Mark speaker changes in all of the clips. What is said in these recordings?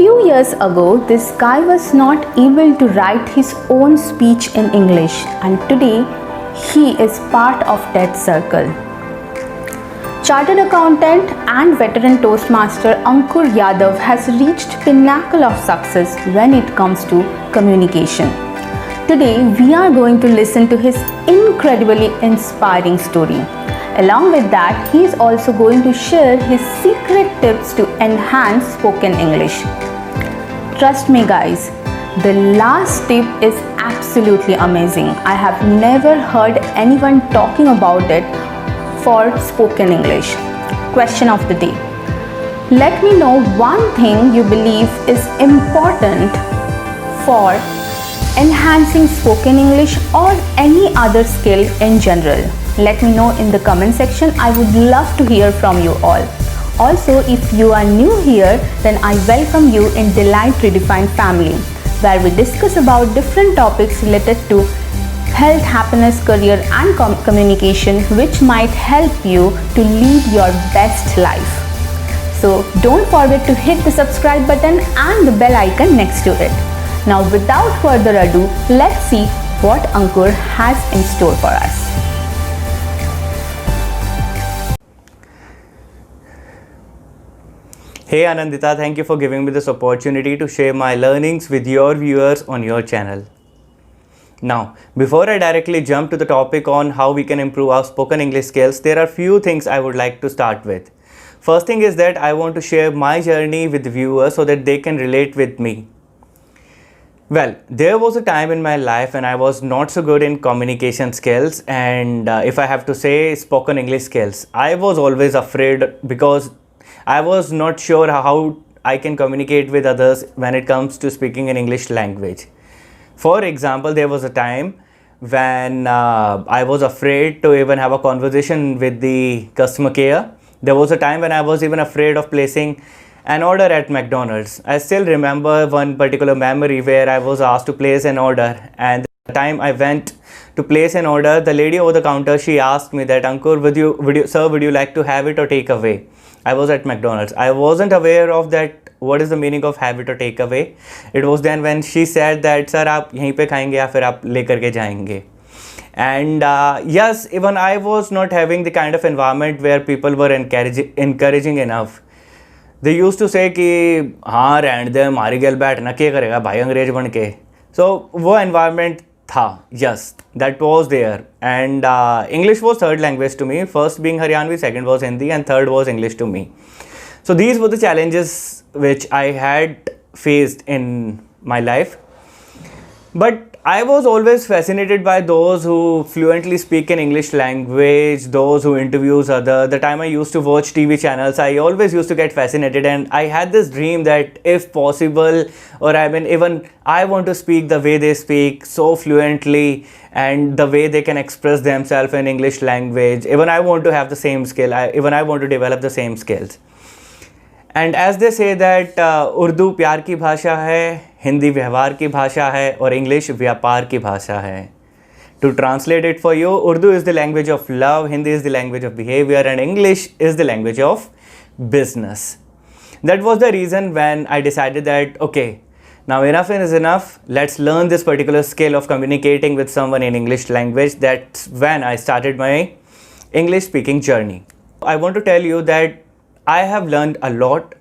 Speaker 1: few years ago, this guy was not able to write his own speech in English, and today he is part of that circle. Chartered accountant and veteran Toastmaster Ankur Yadav has reached pinnacle of success when it comes to communication. Today we are going to listen to his incredibly inspiring story. Along with that, he is also going to share his secret tips to enhance spoken English. Trust me guys, the last tip is absolutely amazing. I have never heard anyone talking about it for spoken English. Question of the day. Let me know one thing you believe is important for enhancing spoken English or any other skill in general. Let me know in the comment section. I would love to hear from you all. Also, if you are new here, then I welcome you in Delight Redefined family, where we discuss about different topics related to health, happiness, career and communication, which might help you to lead your best life. So don't forget to hit the subscribe button and the bell icon next to it. Now without further ado, let's see what Ankur has in store for us.
Speaker 2: Hey Anandita, thank you for giving me this opportunity to share my learnings with your viewers on your channel. Now, before I directly jump to the topic on how we can improve our spoken English skills, there are few things I would like to start with. First thing is that I want to share my journey with the viewers so that they can relate with me. Well, there was a time in my life when I was not so good in communication skills, and if I have to say spoken English skills, I was always afraid because I was not sure how I can communicate with others when it comes to speaking in English language. For example, there was a time when I was afraid to even have a conversation with the customer care. There was a time when I was even afraid of placing an order at McDonald's. I still remember one particular memory where I was asked to place an order, and the time I went to place an order, the lady over the counter, she asked me that, Ankur, would you like to have it or take away? I was at McDonald's. I wasn't aware of that. What is the meaning of have it or take away? It was then when she said that, sir, आप यहीं पे खाएंगे या फिर आप लेकर के जाएंगे? And yes, even I was not having the kind of environment where people were encouraging enough. They used to say कि हाँ रहने दे, मारी गल बैठ ना, क्या करेगा भाई अंग्रेज बन के. So वो environment था. Yes, that was there. And English was third language to me. First being Haryanvi, second was Hindi, and third was English to me. So these were the challenges which I had faced in my life. But I was always fascinated by those who fluently speak in English language, those who interviews others. The time I used to watch TV channels, I always used to get fascinated, and I had this dream that if possible, or I mean even I want to speak the way they speak so fluently and the way they can express themselves in English language. Even I want to have the same skill. Even I want to develop the same skills. And as they say that Urdu प्यार की भाषा है, हिंदी व्यवहार की भाषा है और English व्यापार की भाषा है. To translate it for you, Urdu is the language of love, Hindi is the language of behavior, and English is the language of business. That was the reason when I decided that, okay, now enough is enough. Let's learn this particular skill of communicating with someone in English language. That's when I started my English speaking journey. I want to tell you that I have learned a lot.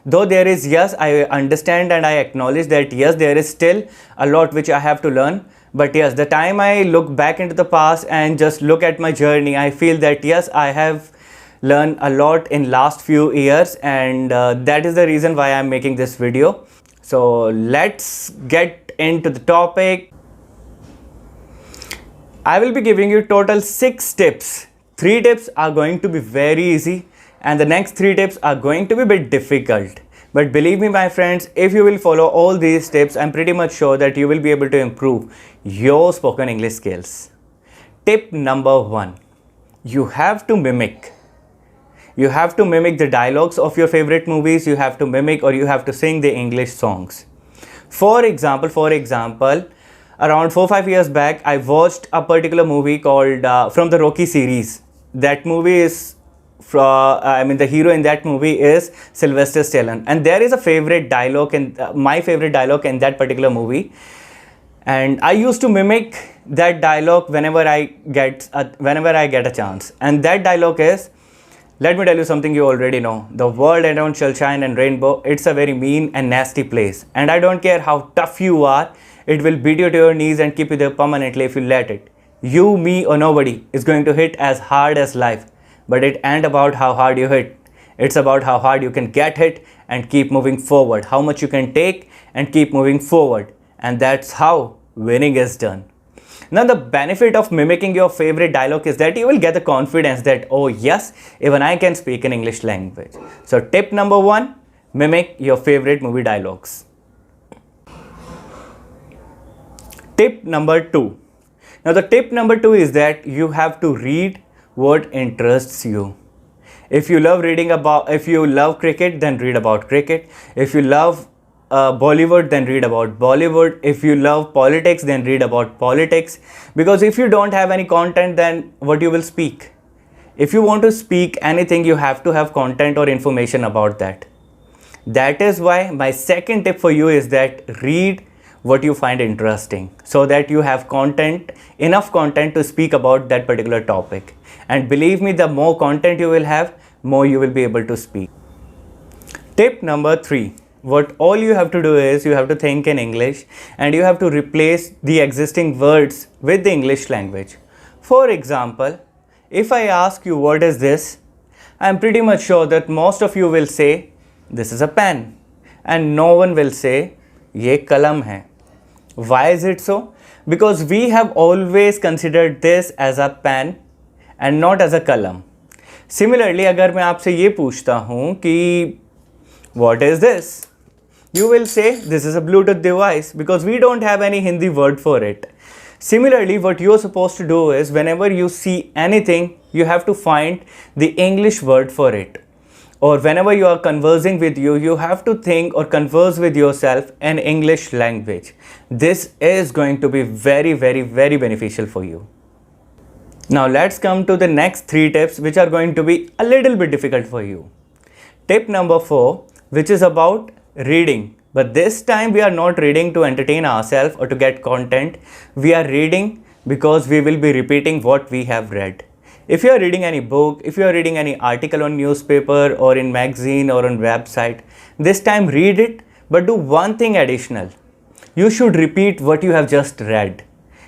Speaker 2: Though there is, yes, I understand and I acknowledge that, yes, there is still a lot which I have to learn. But yes, the time I look back into the past and just look at my journey, I feel that, yes, I have learned a lot in last few years, and that is the reason why I'm making this video. So let's get into the topic. I will be giving you total 6 tips. 3 tips are going to be very easy, and the next 3 tips are going to be a bit difficult. But believe me, my friends, if you will follow all these tips, I'm pretty much sure that you will be able to improve your spoken English skills. Tip number 1. You have to mimic. You have to mimic the dialogues of your favorite movies. You have to mimic, or you have to sing the English songs. For example, around 4-5 years back, I watched a particular movie called from the Rocky series. That movie is the hero in that movie is Sylvester Stallone, and there is a favorite dialogue in my favorite dialogue in that particular movie, and I used to mimic that dialogue whenever I get a chance. And that dialogue is, let me tell you something you already know. The world around shall shine and rainbow. It's a very mean and nasty place, and I don't care how tough you are. It will beat you to your knees and keep you there permanently if you let it. You, me, or nobody is going to hit as hard as life. But it ain't about how hard you hit. It's about how hard you can get hit and keep moving forward. How much you can take and keep moving forward. And that's how winning is done. Now, the benefit of mimicking your favorite dialogue is that you will get the confidence that, oh yes, even I can speak in English language. So tip number 1, mimic your favorite movie dialogues. Tip number 2. Now, the tip number 2 is that you have to read what interests you. If you love cricket, then read about cricket. If you love Bollywood, then read about Bollywood. If you love politics, then read about politics. Because if you don't have any content, then what you will speak? If you want to speak anything, you have to have content or information about that. That is why my second tip for you is that read what you find interesting, so that you have enough content to speak about that particular topic. And believe me, the more content you will have, more you will be able to speak. Tip number 3. What all you have to do is you have to think in English, and you have to replace the existing words with the English language. For example, if I ask you what is this, I am pretty much sure that most of you will say this is a pen, and no one will say ye kalam hai. Why is it so? Because we have always considered this as a pen and not as a kalam. Similarly, अगर मैं आपसे ये पूछता हूँ कि what is this? You will say this is a Bluetooth device, because we don't have any Hindi word for it. Similarly, what you're supposed to do is whenever you see anything, you have to find the English word for it. Or whenever you are conversing with you have to think or converse with yourself in English language. This is going to be very, very, very beneficial for you. Now let's come to the next 3 tips, which are going to be a little bit difficult for you. Tip number 4, which is about reading. But this time we are not reading to entertain ourselves or to get content. We are reading because we will be repeating what we have read. If you are reading any book, if you are reading any article on newspaper or in magazine or on website, this time read it, but do one thing additional. You should repeat what you have just read.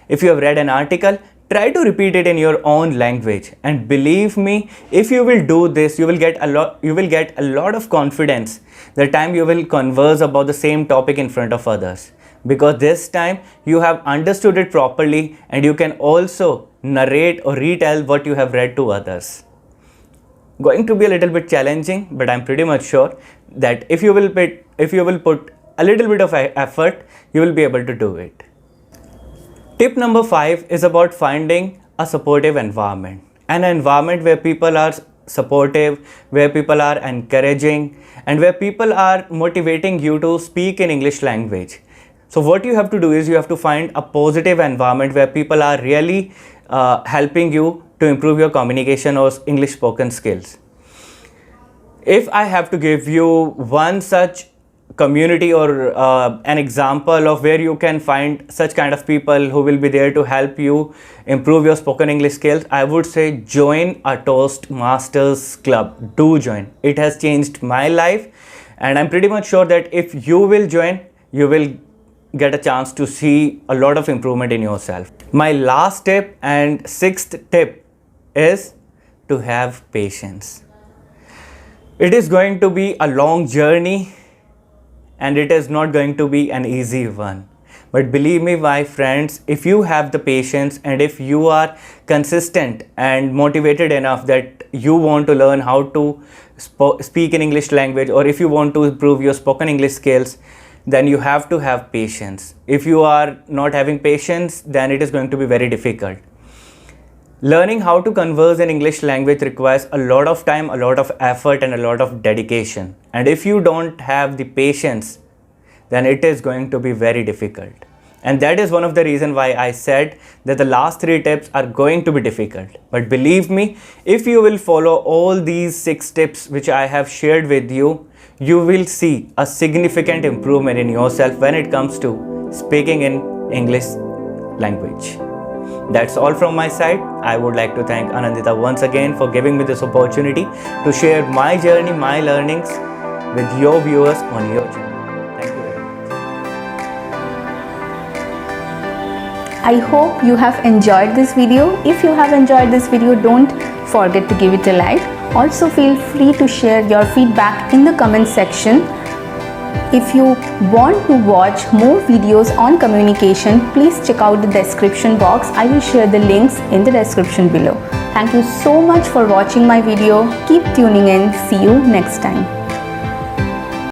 Speaker 2: If you have read an article, try to repeat it in your own language. And believe me, if you will do this, you will get a lot of confidence the time you will converse about the same topic in front of others. Because this time you have understood it properly, and you can also narrate or retell what you have read to others. Going to be a little bit challenging, but I'm pretty much sure that if you will put a little bit of effort, you will be able to do it. Tip number 5 is about finding a supportive environment. An environment where people are supportive, where people are encouraging, and where people are motivating you to speak in English language. So what you have to do is you have to find a positive environment where people are really helping you to improve your communication or English spoken skills. If I have to give you one such community or an example of where you can find such kind of people who will be there to help you improve your spoken English skills, I would say join a Toastmasters club. Do join. It has changed my life, and I'm pretty much sure that if you will join, you will get a chance to see a lot of improvement in yourself. My last tip and 6th tip is to have patience. It is going to be a long journey, and it is not going to be an easy one. But believe me, my friends, if you have the patience and if you are consistent and motivated enough that you want to learn how to speak in English language, or if you want to improve your spoken English skills, then you have to have patience. If you are not having patience, then it is going to be very difficult. Learning how to converse in English language requires a lot of time, a lot of effort, and a lot of dedication. And if you don't have the patience, then it is going to be very difficult. And that is one of the reasons why I said that the last 3 tips are going to be difficult. But believe me, if you will follow all these 6 tips which I have shared with you, you will see a significant improvement in yourself when it comes to speaking in English language. That's all from my side. I would like to thank Anandita once again for giving me this opportunity to share my journey, my learnings with your viewers on your channel. Thank you very much.
Speaker 1: I hope you have enjoyed this video. If you have enjoyed this video, don't forget to give it a like. Also feel free to share your feedback in the comment section. If you want to watch more videos on communication, please check out the description box. I will share the links in the description below. Thank you so much for watching my video. Keep tuning in. See you next time.